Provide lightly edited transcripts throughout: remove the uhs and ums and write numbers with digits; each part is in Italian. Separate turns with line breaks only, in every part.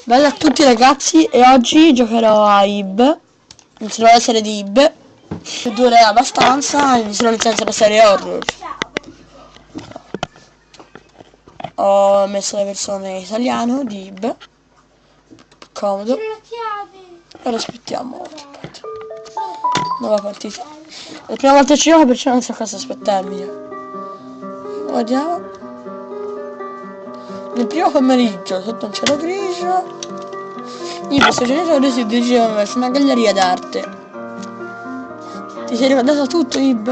Bella a tutti ragazzi, e oggi giocherò a Ib. Inizierò la serie di Ib, che dura abbastanza. Inizierò la serie horror. Ho messo la versione italiana di Ib, comodo. Ora aspettiamo. Aspetta. Nuova partita. La prima volta ci gioco, perciò non so cosa aspettarmi. Guardiamo. Nel primo pomeriggio, sotto un cielo grigio, i vostri genitori si dirigevano verso una galleria d'arte. Ti sei ricordato tutto, Ib?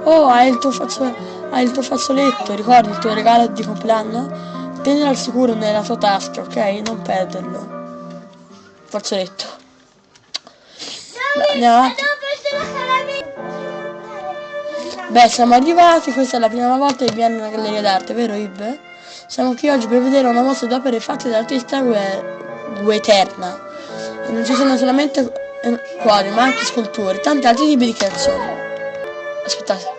Oh, hai il tuo fazzoletto, ricordi il tuo regalo di compleanno? Tenilo al sicuro nella tua tasca, ok? Non perderlo. Fazzoletto. Beh, andiamo avanti. Beh, siamo arrivati, questa è la prima volta che viene in una galleria d'arte, vero Ib? Siamo qui oggi per vedere una mostra d'opere fatte dall'artista Gueterna. E non ci sono solamente quadri, ma anche sculture, tanti altri tipi di creazioni. Aspettate.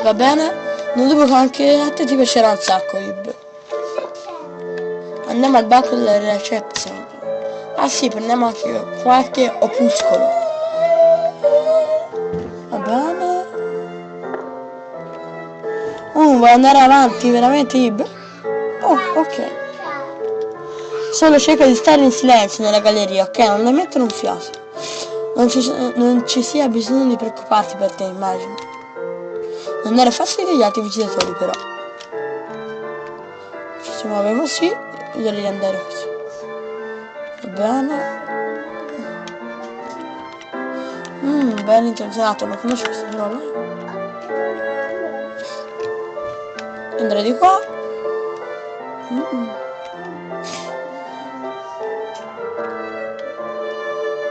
Va bene? Non dubbio che anche a te ti piacerà un sacco, Ib. Andiamo al banco della reception. Ah sì, prendiamo anche qualche opuscolo. Va bene? Vuoi andare avanti veramente, Ib? Oh, ok. Solo cerca di stare in silenzio nella galleria, ok? Non emettere un fiato. Non ci sia bisogno di preoccuparti per te, immagino. Non dare fastidio agli altri visitatori, però. Ci si muove così, io dovrei andare così. Va bene. Ben intenzionato, non conosco questa parola. Andrei di qua.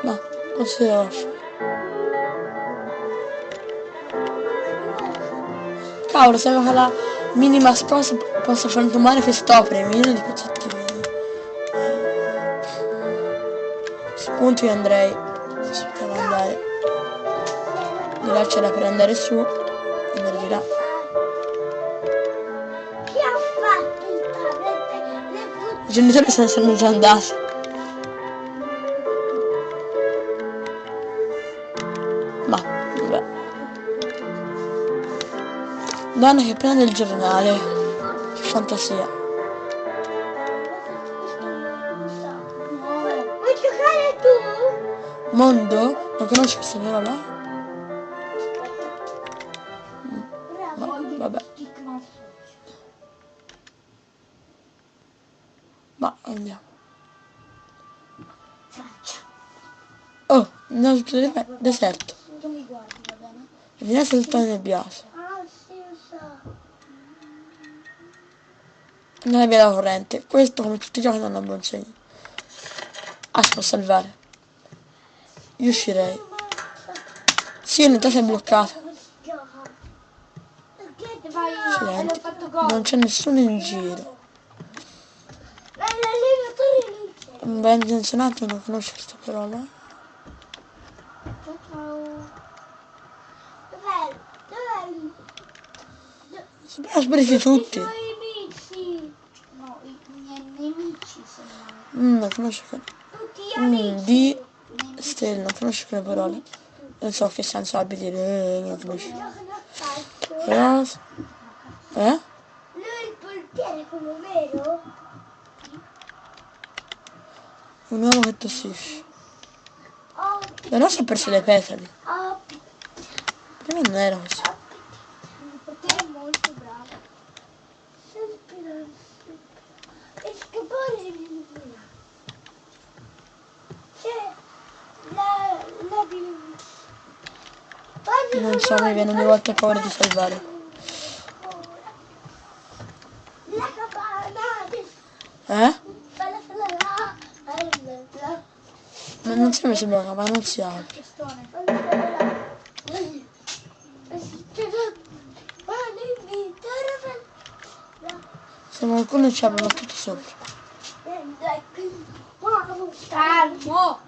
No, non si deve fare. Cavolo, sembra che la minima cosa possa frantumare quest'opera, milioni di pezzettini. Su punto io andrei. Si poteva andare. Di là c'era per andare su. Andare di là. I genitori se ne sono già andati. Ma, vabbè. Donna che prende il giornale. Che fantasia.
Vuoi giocare tu?
Mondo? Non conosci questa parola? Vabbè. Ma andiamo. Oh, no, deserto.
Non mi guardi, va bene?
Il finestre è tutto nebbioso.
Ah, sì, lo so.
Non è via la corrente. Questo, come tutti i giochi, non ha buon segno. Ah, si può salvare. Io uscirei. Sì, in realtà sei bloccata. Accidenti. Non c'è nessuno in giro. Un ben intenzionato non conosce questa parola. Sono spariti tutti.
I miei amici. No, i miei nemici sembrano.
Non conosce
Tutti gli amici.
di stelle, non conosce quelle parole. Non so che senso abbia dire, non conosce. Cosa?
Lui è il portiere, quello vero?
Un uomo che tossisce.
Oh,
Però si è perso dei petali.
oh,
Prima non era così.
il portiere è molto bravo. E scappare di via. C'è la
Non so, mi viene ogni volta paura di salvare.
la cabana.
Ma non si mi sembra ma non si apre. Se qualcuno ci apre, ma tutti sopra.
Calmo.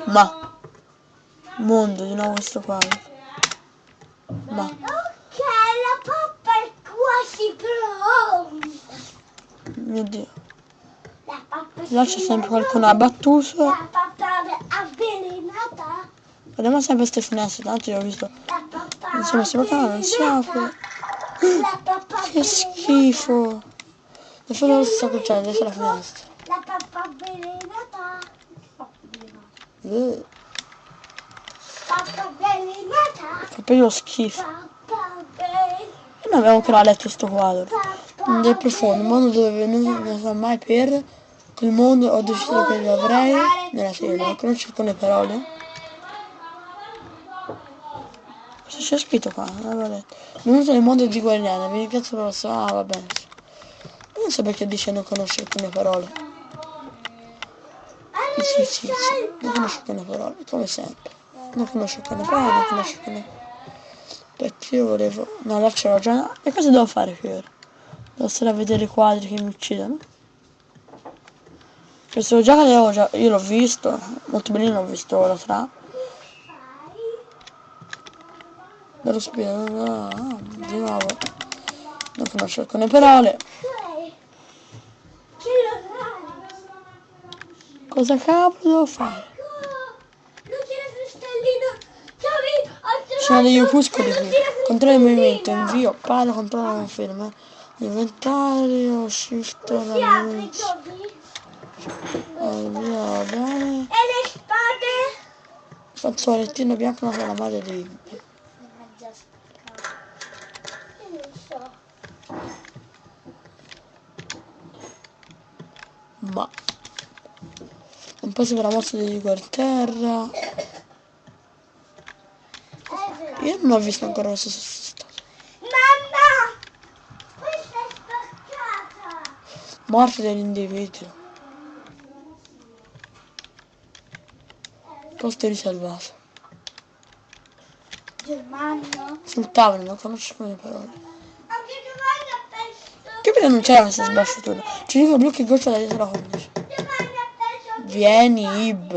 Ma mondo di nuovo questo qua. Ma
Ok, la pappa è si pronta.
Mio Dio.
La pappa
Là c'è sempre qualcuno abbattuto.
La pappa avvelenata.
Guardiamo sempre queste finestre, tanto io ho visto.
La pappa
Insomma, questa porta non si apre.
La pappa
Che schifo. E poi dove si sta cucciando? Adesso la finestra.
La pappa avvelenata. Pappa avvelenata.
Fa proprio schifo.
Pappa avvelenata.
E noi abbiamo ancora letto sto quadro. Del profondo, un mondo dove non sa mai per quel mondo ho deciso che lo avrei nella serie, non conosci alcune parole. Cosa c'è scritto qua? Non avevo letto. Benvenuto nel mondo di Guardiana, vi ringrazio per lo so. Ah, va bene. Non so perché dice non conosce alcune parole. Sì. Non conosce alcune parole, come sempre. Non conosce alcune parole, non conosce alcune. Perché io volevo. No, là ce l'ho già. E cosa devo fare qui ora? Devo stare a vedere i quadri che mi uccidono. Questo già che io l'ho visto, molto bene l'ho visto ora tra. Dallo spiro, di nuovo. Non conosco alcune parole. Cosa cavolo devo fare? Ci sono degli opuscoli qui. Controllo il movimento, invio, palo, controllo, conferma. Inventario, shift, l'annuncio. Via, bene.
E le spade?
Fazzolettino bianco, una la madre di.
Non so.
Ma. Un po' sembra la mossa di terra. Io non ho visto ancora questo stato.
Mamma! Questa è spaccata!
Morte dell'individuo. Posto riservato.
Germano?
Sul tavolo, non conosco le parole.
Anche Giovanni ha perso.
Che perché non c'era questa sbaffatura? Ci dico blu che goccia da dietro la cornice.
Giovanni ha perso.
Vieni, Ib.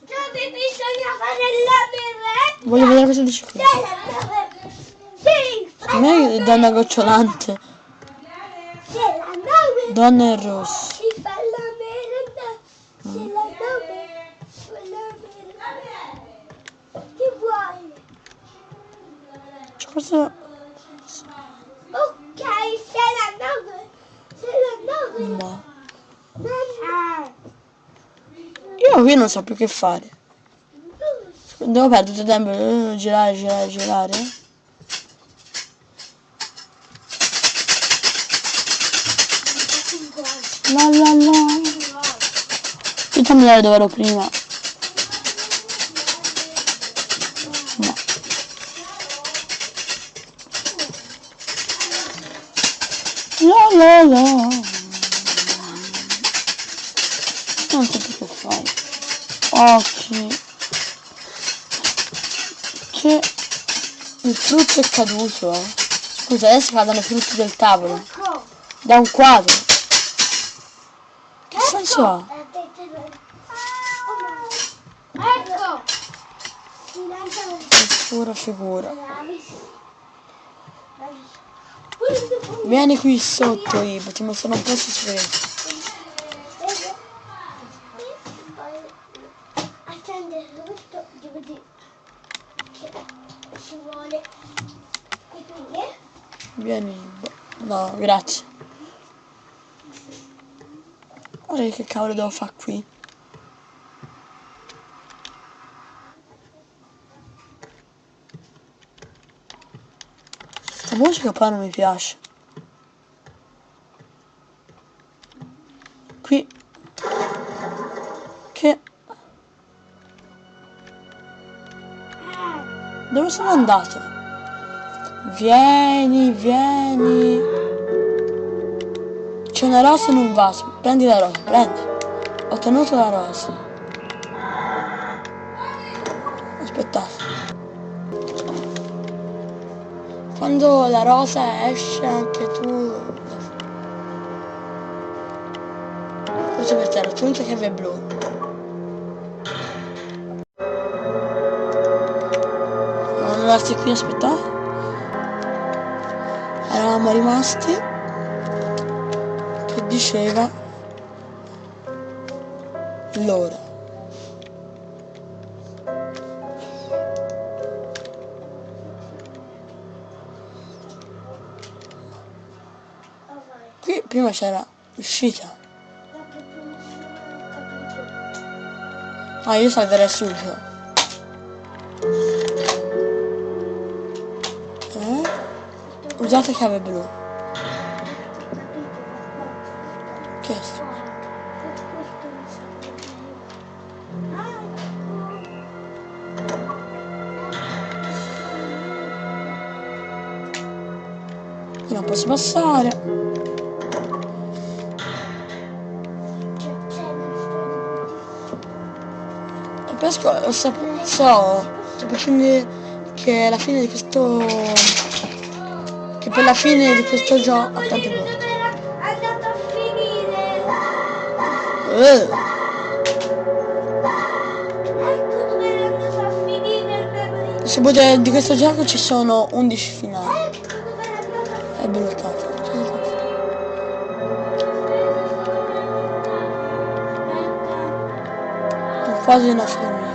Dove bisogna fare il labiretto?
Voglio vedere cosa dice qui.
Sì!
Non è donna gocciolante.
C'è la nave!
Donna in rosso.
Si fa la merenda! C'è la nave! Fa la merenda! Che vuoi?
C'è questo.
Ok, c'è la nave! C'è la nave!
No.
Mamma!
Io qui non so più che fare. Devo perdere tutto il tempo. Girare. La. Io fammi vedere dove ero prima. No. La. Non so più che fare. Occhi. Che il frutto è caduto. Scusa, adesso cadono i frutti del tavolo.
Ecco!
Da un quadro. Che senso ha?
Ecco!
Figura. Vieni qui sotto, Ivo, ti mostrano un po' segreto.
Accendere tutto, devo dire che ci vuole. E quindi?
Vieni, Ivo. No, grazie. Guarda che cavolo devo fare qui. Questa musica poi non mi piace. Qui. Che. Dove sono andato? Vieni. C'è una rosa in un vaso. Prendi la rosa, prendi. Ho tenuto la rosa. Aspettate. Quando la rosa esce anche tu. Questo per te, ho tenuto che è blu. rimasti qui, aspetta. Eravamo rimasti che diceva l'ora. Qui prima c'era l'uscita. Ah, io salverei subito. Usate chiave blu. Che è sto? Qui non posso passare. E pesco, sto facendo che alla fine di questo... che per la fine di questo gioco... Attento
È andato a finire. Ecco dove è andato a finire il memory.
Se volete, di questo gioco ci sono 11 finali.
Ecco dove è andato a finire.
È bloccato. È quasi una famiglia.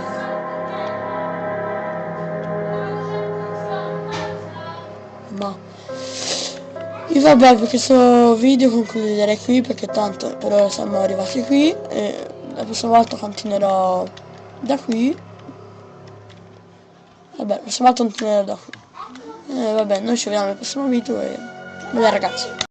Ma io vabbè, per questo video concluderei qui perché tanto per ora siamo arrivati qui e la prossima volta continuerò da qui. Vabbè, la prossima volta continuerò da qui. Vabbè, noi ci vediamo nel prossimo video e... Vabbè ragazzi.